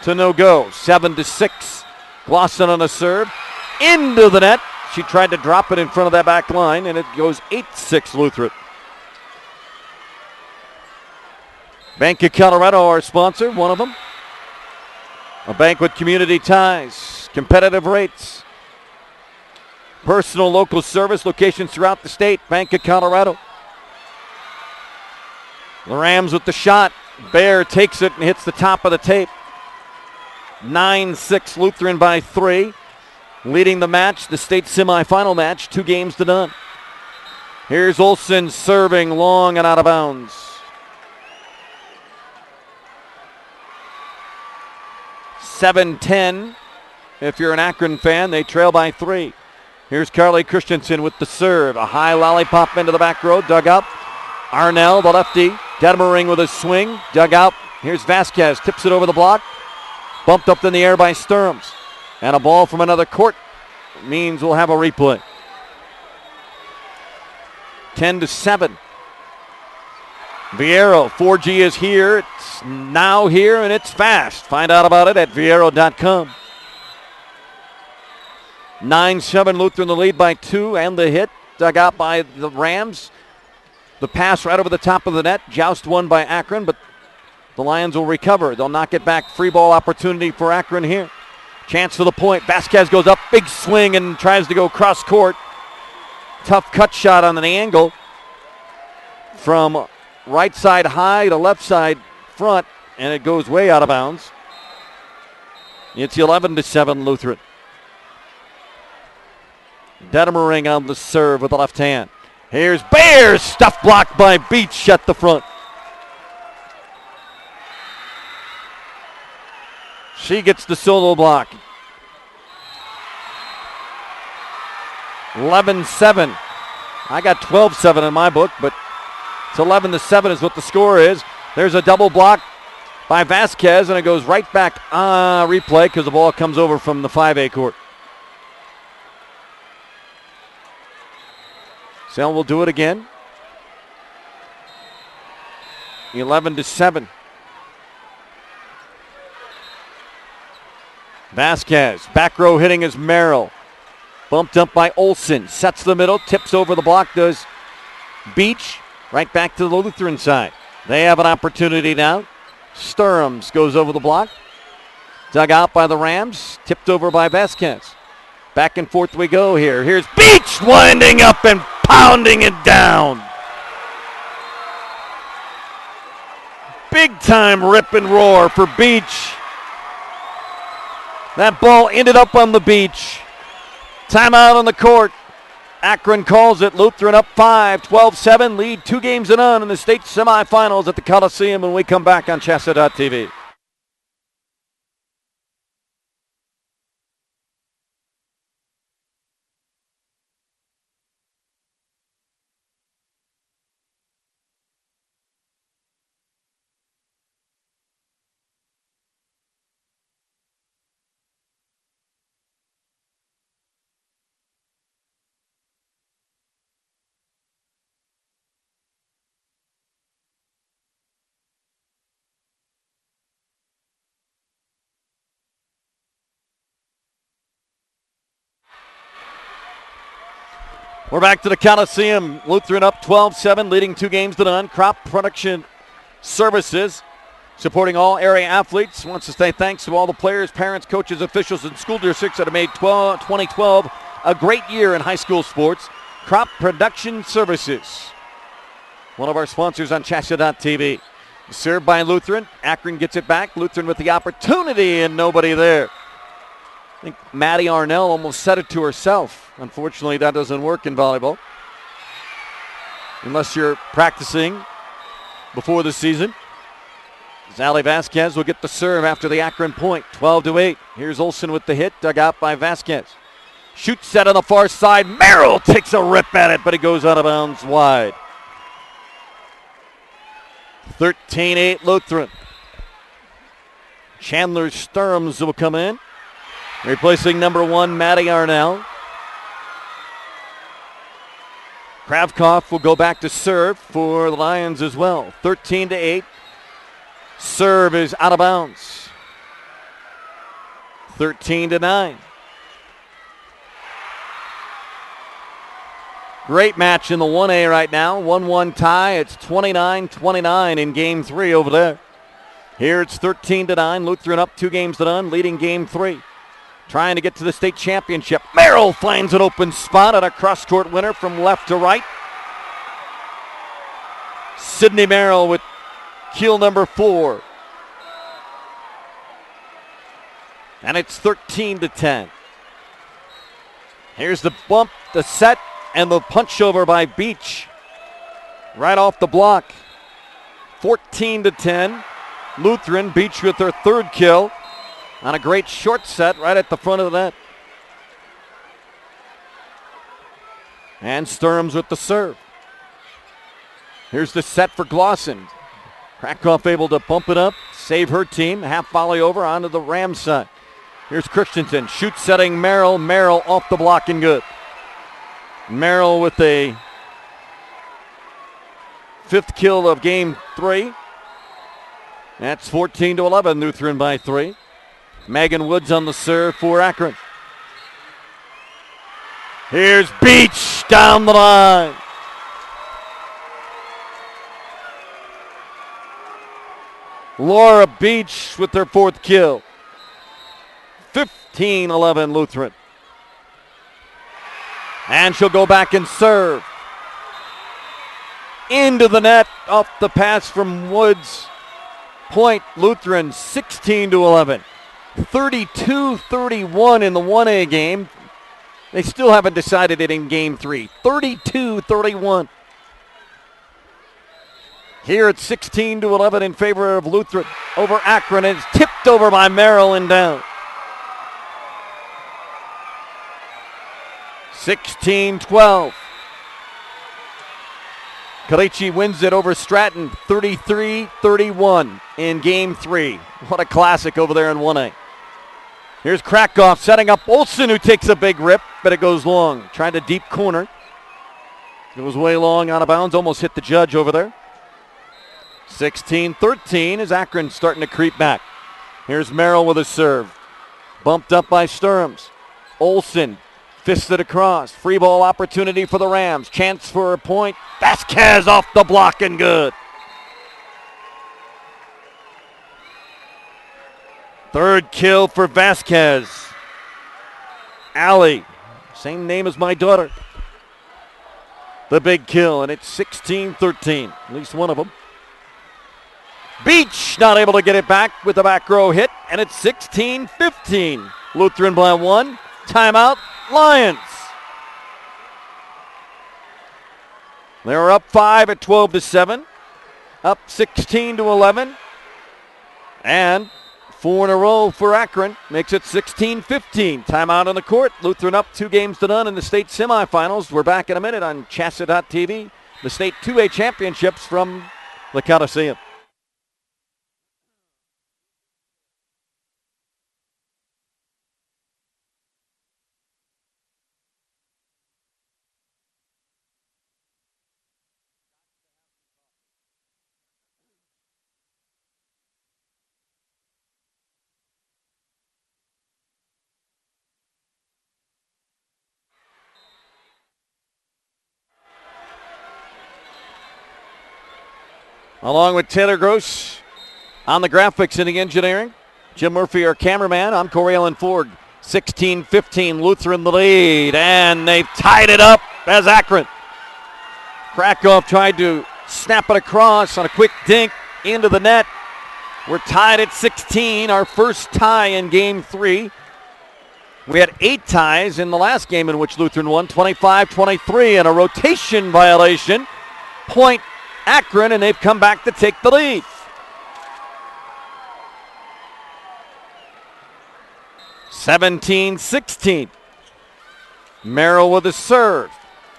To no go. 7-6. Glosson on a serve. Into the net. She tried to drop it in front of that back line, and it goes 8-6 Lutheran. Bank of Colorado, our sponsor, one of them. A bank with community ties, competitive rates, personal local service, locations throughout the state. Bank of Colorado. The Rams with the shot. Bear takes it and hits the top of the tape. 9-6 Lutheran by 3. Leading the match, the state semifinal match, 2 games to none. Here's Olsen serving long and out of bounds. 7-10. If you're an Akron fan, they trail by 3. Here's Carly Christensen with the serve. A high lollipop into the back row, dug up. Arnell, the lefty. Detmering with a swing, dug out. Here's Vasquez, tips it over the block. Bumped up in the air by Sturms. And a ball from another court means we'll have a replay. 10-7. Viero, 4G is here. It's now here, and it's fast. Find out about it at viero.com. 9-7, Lutheran the lead by 2, and the hit dug out by the Rams. The pass right over the top of the net. Joust won by Akron, but the Lions will recover. They'll knock it back. Free ball opportunity for Akron here. Chance for the point. Vasquez goes up, big swing, and tries to go cross court. tough cut shot on an angle from right side high to left side front, and it goes way out of bounds. It's 11-7 Lutheran. Dedemering on the serve with the left hand. Here's Bears, stuff blocked by Beach at the front. She gets the solo block. 11-7. I got 12-7 in my book, but it's 11-7 is what the score is. There's a double block by Vasquez, and it goes right back replay because the ball comes over from the 5A court. Sale will do it again. 11-7. Vasquez, back row hitting is Merrill. Bumped up by Olson, sets the middle, tips over the block, does Beach. Right back to the Lutheran side. They have an opportunity now. Sturms goes over the block. Dug out by the Rams, tipped over by Vasquez. Back and forth we go here. Here's Beach winding up and pounding it down. Big time rip and roar for Beach. That ball ended up on the beach. Timeout on the court. Akron calls it. Lutheran up 5, 12-7, lead 2 games to none in the state semifinals at the Coliseum when we come back on CHSAA.tv. We're back to the Coliseum. Lutheran up 12-7, leading 2 games to none. Crop Production Services, supporting all area athletes, wants to say thanks to all the players, parents, coaches, officials, and school districts that have made 2012 a great year in high school sports. Crop Production Services, one of our sponsors on CHSAA.tv. Served by Lutheran. Akron gets it back. Lutheran with the opportunity and nobody there. I think Maddie Arnell almost said it to herself. Unfortunately, that doesn't work in volleyball unless you're practicing before the season. Zally Vasquez will get the serve after the Akron point, 12-8. Here's Olson with the hit, dug out by Vasquez. Shoot set on the far side. Merrill takes a rip at it, but it goes out of bounds wide. 13-8 Lutheran. Chandler Sturms will come in, replacing number 1, Maddie Arnell. Kravkoff will go back to serve for the Lions as well. 13-8. Serve is out of bounds. 13-9. Great match in the 1A right now. 1-1 tie. It's 29-29 in game 3 over there. Here it's 13-9. Lutheran up 2 games to none, leading game 3. Trying to get to the state championship. Merrill finds an open spot on a cross-court winner from left to right. Sydney Merrill with keel number 4. And it's 13-10. Here's the bump, the set, and the punch over by Beach. Right off the block. 14-10. Lutheran. Beach with their 3rd kill on a great short set right at the front of the net. And Sturms with the serve. Here's the set for Glosson. Krakoff able to bump it up, save her team. Half volley over onto the Rams side. Here's Christensen. Shoot setting Merrill. Merrill off the block and good. Merrill with a 5th kill of game 3. That's 14-11. Lutheran by 3. Megan Woods on the serve for Akron. Here's Beach down the line. Laura Beach with her 4th kill. 15-11 Lutheran. And she'll go back and serve. Into the net, off the pass from Woods. Point Lutheran 16-11. 32-31 in the 1A game. They still haven't decided it in game 3. 32-31. Here it's 16-11 in favor of Lutheran over Akron. It's tipped over by Merrill and down. 16-12. Kalichi wins it over Stratton 33-31 in game 3. What a classic over there in 1A. Here's Krakoff setting up Olsen, who takes a big rip, but it goes long. Trying to deep corner. Goes way long, out of bounds, almost hit the judge over there. 16-13 as Akron starting to creep back. Here's Merrill with a serve. Bumped up by Sturms. Olsen fisted across. Free ball opportunity for the Rams. Chance for a point. Vasquez off the block and good. Third kill for Vasquez. Allie, same name as my daughter. The big kill, and it's 16-13. At least one of them. Beach not able to get it back with the back row hit, and it's 16-15. Lutheran by 1. Timeout, Lions. They were up 5 at 12-7. Up 16-11. And 4 in a row for Akron. Makes it 16-15. Timeout on the court. Lutheran up 2-0 in the state semifinals. We're back in a minute on CHSAA.tv. The state 2A championships from the Coliseum. Along with Taylor Gross on the graphics and the engineering. Jim Murphy, our cameraman. I'm Corey Allen Ford. 16-15, Lutheran the lead, and they've tied it up as Akron. Krakoff tried to snap it across on a quick dink into the net. We're tied at 16, our first tie in game 3. We had 8 ties in the last game in which Lutheran won, 25-23, and a rotation violation. Point Akron, and they've come back to take the lead. 17-16. Merrill with a serve.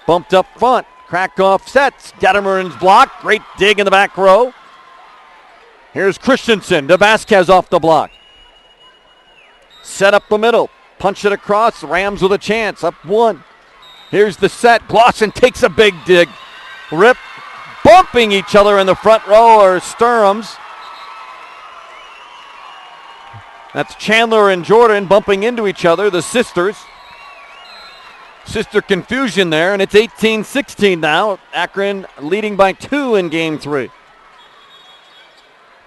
Bumped up front. Krakoff sets. Detmer's block. Great dig in the back row. Here's Christensen to Vasquez off the block. Set up the middle. Punch it across. Rams with a chance. Up 1. Here's the set. Glosson takes a big dig. Rip. Bumping each other in the front row are Sturms. That's Chandler and Jordan bumping into each other, the sisters. Sister confusion there, and it's 18-16 now. Akron leading by 2 in game 3.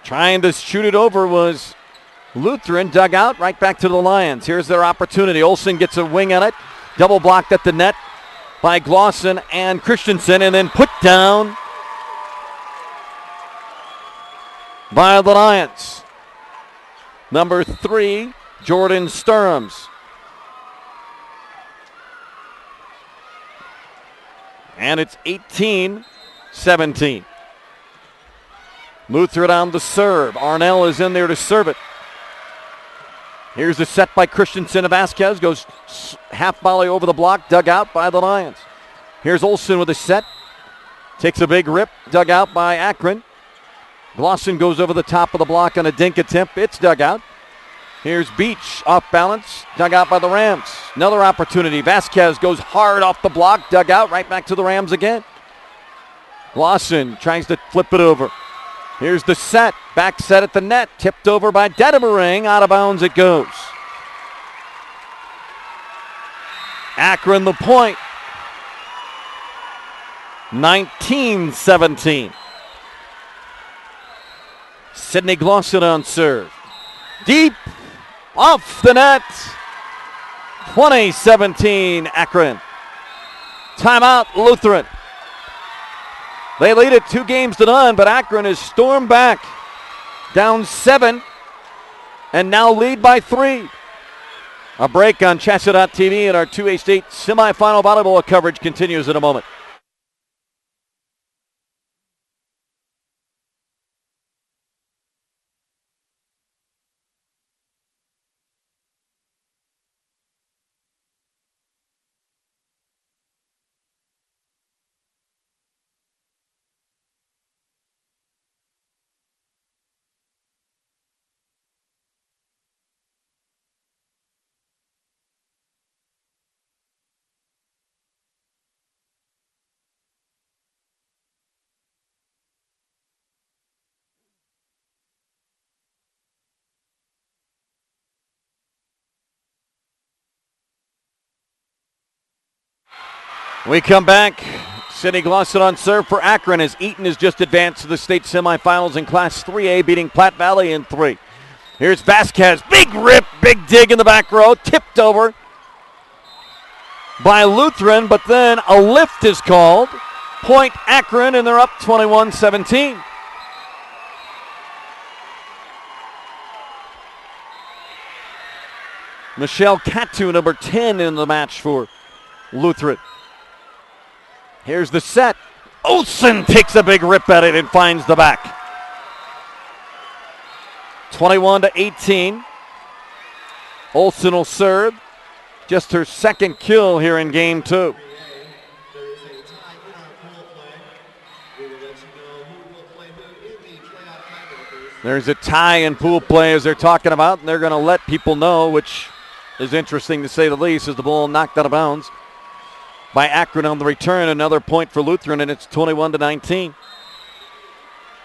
Trying to shoot it over was Lutheran, dug out, right back to the Lions. Here's their opportunity. Olsen gets a wing on it. Double blocked at the net by Glosson and Christensen, and then put down by the Lions. Number 3, Jordan Sturms. And it's 18-17. Lutheran on the serve. Arnell is in there to serve it. Here's the set by Christensen. Vasquez goes half volley over the block, dug out by the Lions. Here's Olsen with a set. Takes a big rip, dug out by Akron. Glosson goes over the top of the block on a dink attempt. It's dug out. Here's Beach off balance, dug out by the Rams. Another opportunity. Vasquez goes hard off the block, dug out, right back to the Rams again. Glosson tries to flip it over. Here's the set. Back set at the net. Tipped over by Detmer. Out of bounds it goes. Akron the point. 19-17. Sidney Glosson on serve. Deep. Off the net. 20-17 Akron. Timeout, Lutheran. They lead it 2-0, but Akron has stormed back. Down 7, and now lead by 3. A break on CHSAA.tv, and our 2A State semifinal volleyball coverage continues in a moment. We come back. Sydney Glosson on serve for Akron as Eaton has just advanced to the state semifinals in Class 3A, beating Platte Valley in 3. Here's Vasquez. Big rip, big dig in the back row. Tipped over by Lutheran, but then a lift is called. Point Akron, and they're up 21-17. Michelle Catu, number 10 in the match for Lutheran. Here's the set. Olsen takes a big rip at it and finds the back. 21-18. Olsen will serve. Just her second kill here in game 2. There's a tie in pool play as they're talking about, and they're going to let people know, which is interesting to say the least, as the ball knocked out of bounds by Akron on the return. Another point for Lutheran, and it's 21-19.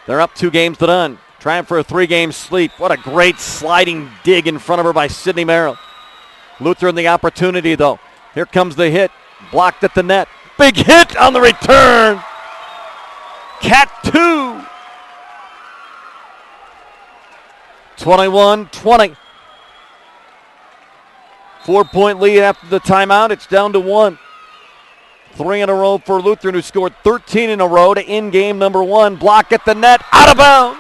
They're up 2-0. Trying for a 3-game sweep. What a great sliding dig in front of her by Sydney Merrill. Lutheran the opportunity, though. Here comes the hit. Blocked at the net. Big hit on the return. Cat 2. 21-20. 4-point lead after the timeout. It's down to 1. 3 in a row for Lutheran, who scored 13 in a row to end game number 1. Block at the net, out of bounds.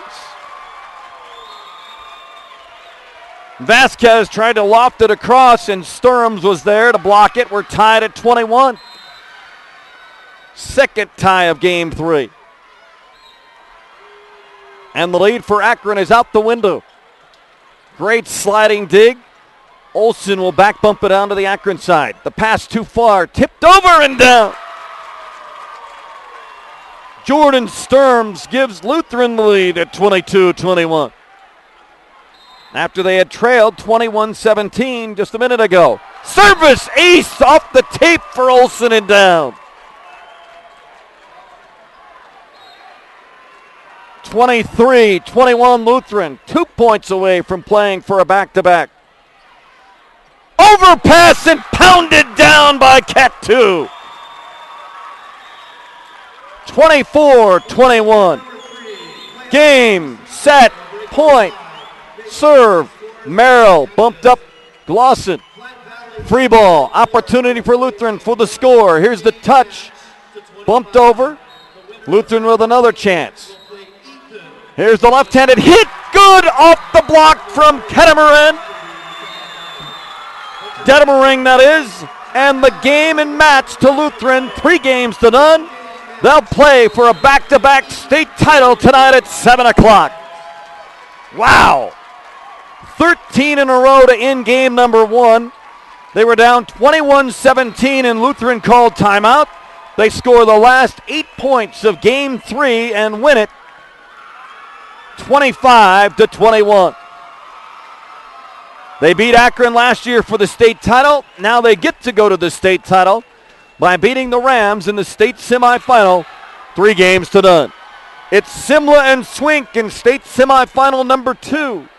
Vasquez tried to loft it across, and Sturms was there to block it. We're tied at 21. Second tie of game 3. And the lead for Akron is out the window. Great sliding dig. Olsen will back bump it onto the Akron side. The pass too far, tipped over and down. Jordan Sturms gives Lutheran the lead at 22-21. After they had trailed 21-17 just a minute ago. Service ace off the tape for Olsen and down. 23-21 Lutheran, 2 points away from playing for a back-to-back. Overpass and pounded down by Cat 2. 24-21. Game, set, point, serve. Merrill bumped up Glosson. Free ball, opportunity for Lutheran for the score. Here's the touch. Bumped over. Lutheran with another chance. Here's the left-handed hit. Good off the block from Kedemarin. Dedemaring, that is, and the game and match to Lutheran, 3-0. They'll play for a back-to-back state title tonight at 7 o'clock. Wow. 13 in a row to end game number 1. They were down 21-17 and Lutheran called timeout. They score the last 8 points of game 3 and win it 25-21. They beat Akron last year for the state title. Now they get to go to the state title by beating the Rams in the state semifinal 3-0. It's Simla and Swink in state semifinal number 2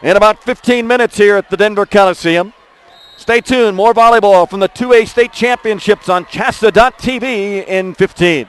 in about 15 minutes here at the Denver Coliseum. Stay tuned. More volleyball from the 2A state championships on CHSAA.tv in 15.